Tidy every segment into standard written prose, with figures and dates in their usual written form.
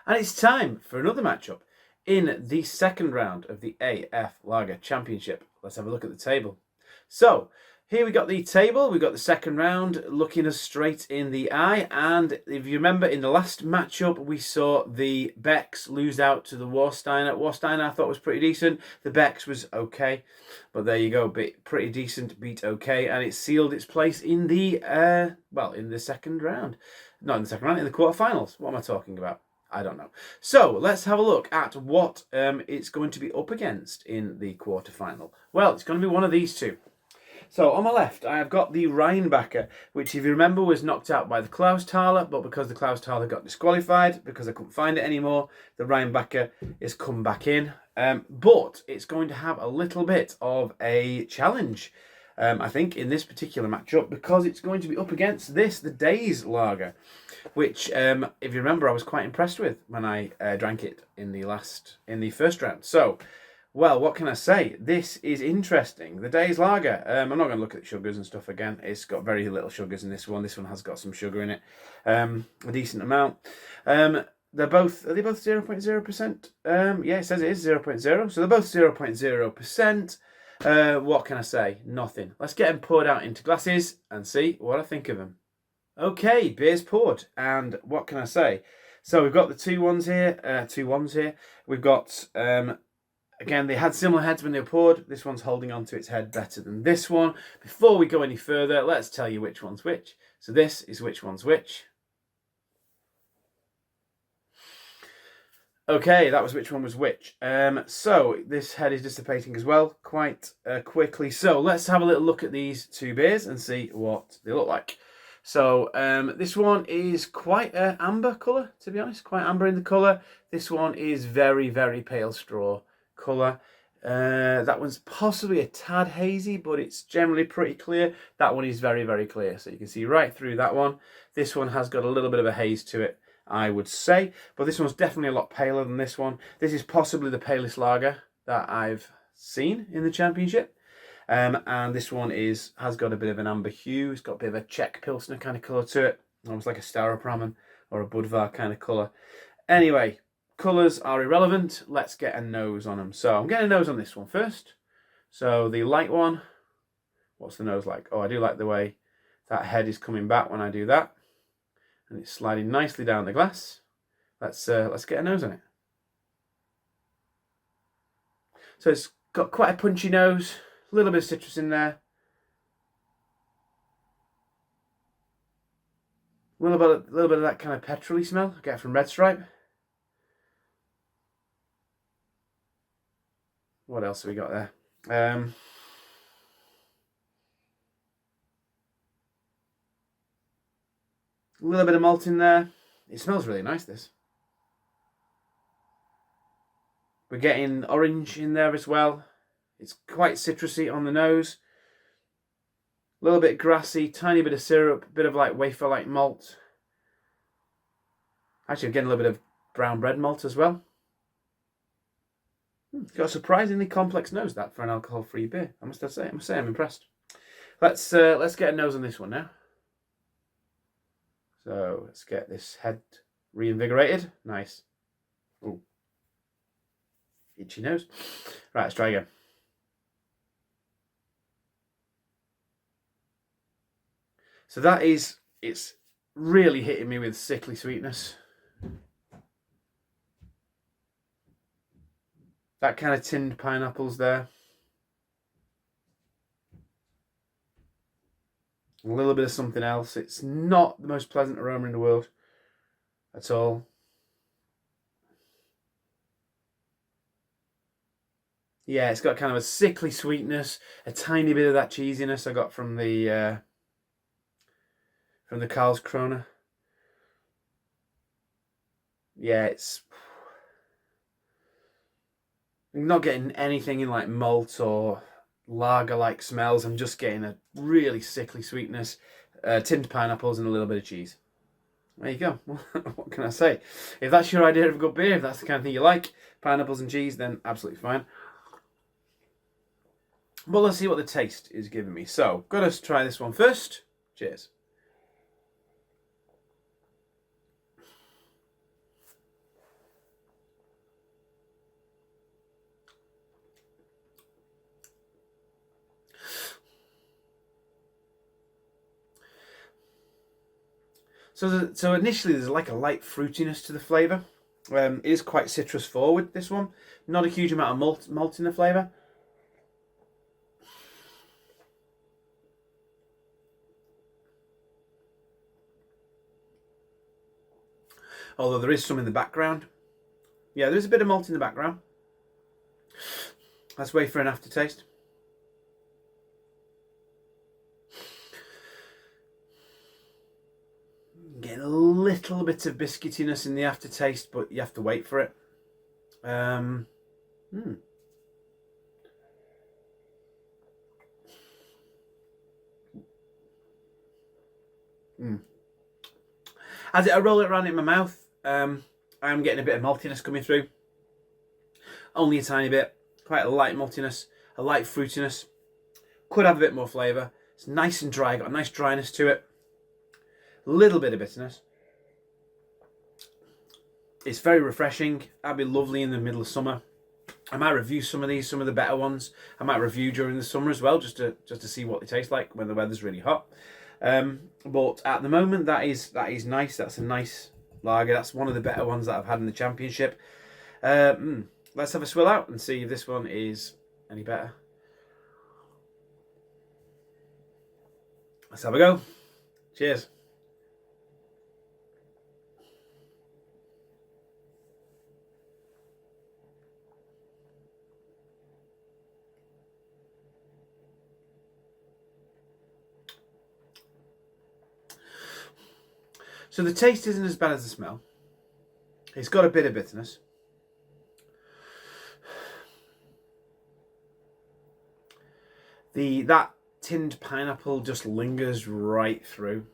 And it's time for another matchup in the second round of the AF Lager Championship. Let's have a look at the table. So, here we got the table, we got the second round looking us straight in the eye, and if you remember in the last matchup we saw the Becks lose out to the Warsteiner. Warsteiner I thought was pretty decent, the Becks was okay, but there you go, pretty decent beat okay, and it sealed its place in the, in the second round. Not in the second round, in the quarterfinals. What am I talking about? I don't know. So let's have a look at what it's going to be up against in the quarterfinal. Well, it's going to be one of these two. So on my left, I have got the Rheinbacher, which if you remember was knocked out by the Klausthaler, but because the Klausthaler got disqualified, because I couldn't find it anymore, the Rheinbacher is come back in. But it's going to have a little bit of a challenge, I think, in this particular matchup, because it's going to be up against this, the Days Lager, which, if you remember, I was quite impressed with when I drank it in the first round. So, well, what can I say? This is interesting. The Days Lager. I'm not going to look at sugars and stuff again. It's got very little sugars in this one. This one has got some sugar in it, a decent amount. Are they both 0.0%? Yeah, it says it is 0.0. So they're both 0.0%. What can I say? Nothing. Let's get them poured out into glasses and see what I think of them. Okay, beer's poured, and what can I say? So we've got the two ones here. We've got, again, they had similar heads when they were poured. This one's holding onto its head better than this one. Before we go any further, let's tell you which one's which. So this is which one's which. Okay, that was which one was which. So this head is dissipating as well quite quickly. So let's have a little look at these two beers and see what they look like. So this one is quite an amber colour, to be honest, quite amber in the colour. This one is very, very pale straw colour. That one's possibly a tad hazy, but it's generally pretty clear. That one is very, very clear, so you can see right through that one. This one has got a little bit of a haze to it, I would say, but this one's definitely a lot paler than this one. This is possibly the palest lager that I've seen in the championship. And this one has got a bit of an amber hue. It's got a bit of a Czech Pilsner kind of colour to it. Almost like a Staropramen or a Budvar kind of colour. Anyway, colours are irrelevant. Let's get a nose on them. So I'm getting a nose on this one first. So the light one, what's the nose like? Oh, I do like the way that head is coming back when I do that. And it's sliding nicely down the glass. Let's get a nose on it. So it's got quite a punchy nose. A little bit of citrus in there. A little bit of that kind of petrol-y smell I get from Red Stripe. What else have we got there? A little bit of malt in there. It smells really nice, this. We're getting orange in there as well. It's quite citrusy on the nose. A little bit grassy, tiny bit of syrup, a bit of like wafer-like malt. Actually, I'm getting a little bit of brown bread malt as well. It's got a surprisingly complex nose, that, for an alcohol-free beer. I must say I'm impressed. Let's get a nose on this one now. So let's get this head reinvigorated. Nice. Oh, itchy nose. Right, let's try again. So it's really hitting me with sickly sweetness. That kind of tinned pineapples there. A little bit of something else. It's not the most pleasant aroma in the world at all. Yeah, it's got kind of a sickly sweetness, a tiny bit of that cheesiness I got from the Karlskrona. Yeah, I'm not getting anything in like malt or lager-like smells. I'm just getting a really sickly sweetness, tinned pineapples and a little bit of cheese. There you go. What can I say? If that's your idea of a good beer, if that's the kind of thing you like, pineapples and cheese, then absolutely fine. But let's see what the taste is giving me. So, got to try this one first. Cheers. So initially there's like a light fruitiness to the flavour. It is quite citrus forward, this one. Not a huge amount of malt in the flavour. Although there is some in the background. Yeah, there is a bit of malt in the background. Let's wait for an aftertaste. Getting a little bit of biscuitiness in the aftertaste, but you have to wait for it. As I roll it around in my mouth, I'm getting a bit of maltiness coming through. Only a tiny bit. Quite a light maltiness, a light fruitiness. Could have a bit more flavour. It's nice and dry, got a nice dryness to it. A little bit of bitterness. It's very refreshing. That'd be lovely in the middle of summer. I might review some of these, some of the better ones. I might review during the summer as well, just to see what they taste like when the weather's really hot. But at the moment, that is nice. That's a nice lager. That's one of the better ones that I've had in the championship. Let's have a swill out and see if this one is any better. Let's have a go. Cheers. So the taste isn't as bad as the smell. It's got a bit of bitterness. That tinned pineapple just lingers right through.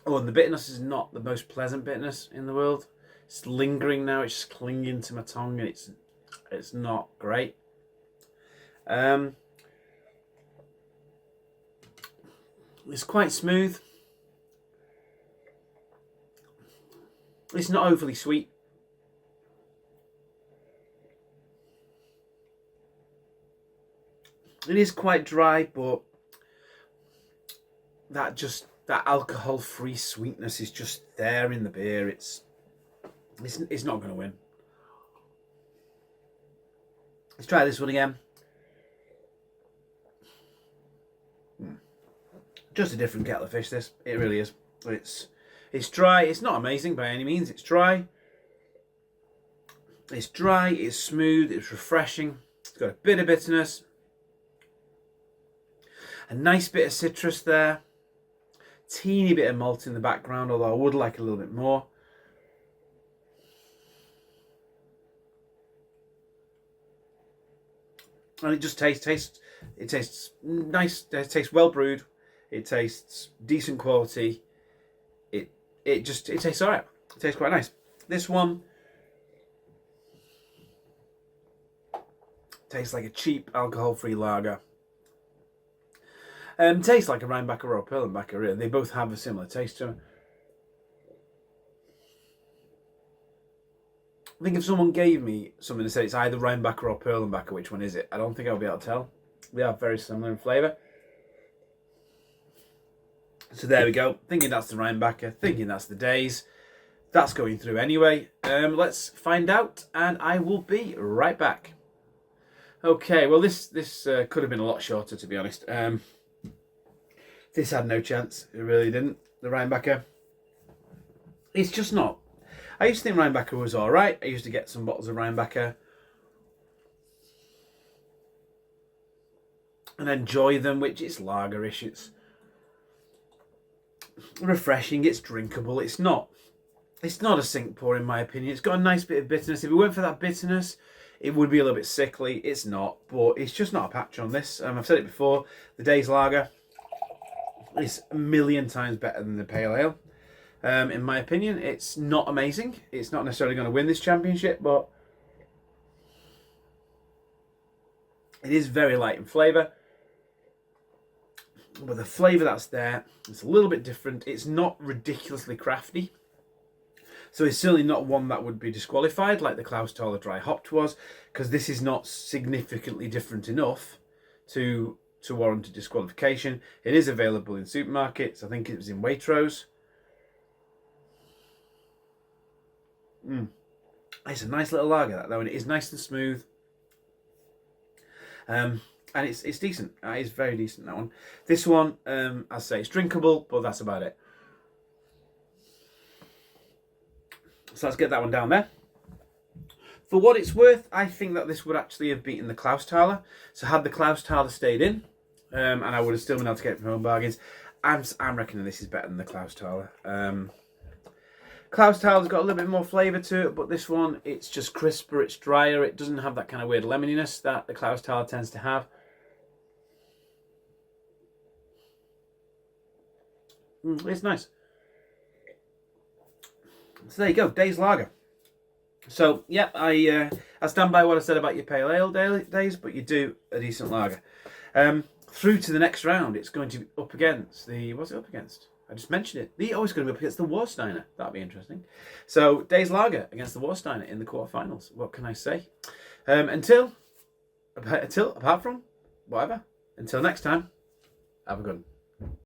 Oh, and the bitterness is not the most pleasant bitterness in the world. It's lingering now. It's just clinging to my tongue, and it's not great. It's quite smooth. It's not overly sweet. It is quite dry, but that alcohol-free sweetness is just there in the beer. It's not going to win. Let's try this one again. Just a different kettle of fish, this. It really is. It's dry. It's not amazing by any means. It's dry. It's dry. It's smooth. It's refreshing. It's got a bit of bitterness. A nice bit of citrus there. Teeny bit of malt in the background, although I would like a little bit more. And it just tastes nice. It tastes well brewed. It tastes decent quality. It tastes alright. It tastes quite nice. This one tastes like a cheap alcohol-free lager. Tastes like a Rheinbacher or a Perlenbacher. Really. They both have a similar taste to them. I think if someone gave me something to say it's either Rheinbacher or Perlenbacher, which one is it? I don't think I'll be able to tell. They are very similar in flavour. So there we go. Thinking that's the Rheinbacher. Thinking that's the Days. That's going through anyway. Let's find out, and I will be right back. Okay, well this could have been a lot shorter, to be honest. This had no chance. It really didn't. The Rheinbacher. It's just not. I used to think Rheinbacher was alright. I used to get some bottles of Rheinbacher and enjoy them, which is lagerish. It's refreshing. It's drinkable. It's not a sink pour in my opinion. It's got a nice bit of bitterness. If it weren't for that bitterness, it would be a little bit sickly. It's not, but it's just not a patch on this. I've said it before. The Days Lager is a million times better than the Pale Ale. In my opinion, it's not amazing. It's not necessarily going to win this championship, but it is very light in flavour. But the flavour that's there, it's a little bit different. It's not ridiculously crafty. So it's certainly not one that would be disqualified like the Klaus Thaler Dry Hopped was, because this is not significantly different enough to warrant a disqualification. It is available in supermarkets. I think it was in Waitrose. It's a nice little lager, that though, and it is nice and smooth. And it's decent. It's very decent, that one. This one, I say, it's drinkable, but that's about it. So let's get that one down there. For what it's worth, I think that this would actually have beaten the Klausthaler. So had the Klausthaler stayed in, and I would have still been able to get it from home bargains, I'm reckoning this is better than the Klausthaler. Klausthaler's got a little bit more flavour to it, but this one, it's just crisper, it's drier, it doesn't have that kind of weird lemoniness that the Klausthaler tends to have. It's nice. So there you go, Days Lager. So, yeah, I stand by what I said about your pale ale days, but you do a decent lager. Through to the next round, it's going to be up against the... What's it up against? I just mentioned it. It's always going to be up against the Warsteiner. That'll be interesting. So, Days Lager against the Warsteiner in the quarterfinals. What can I say? Apart from, whatever. Until next time, have a good one.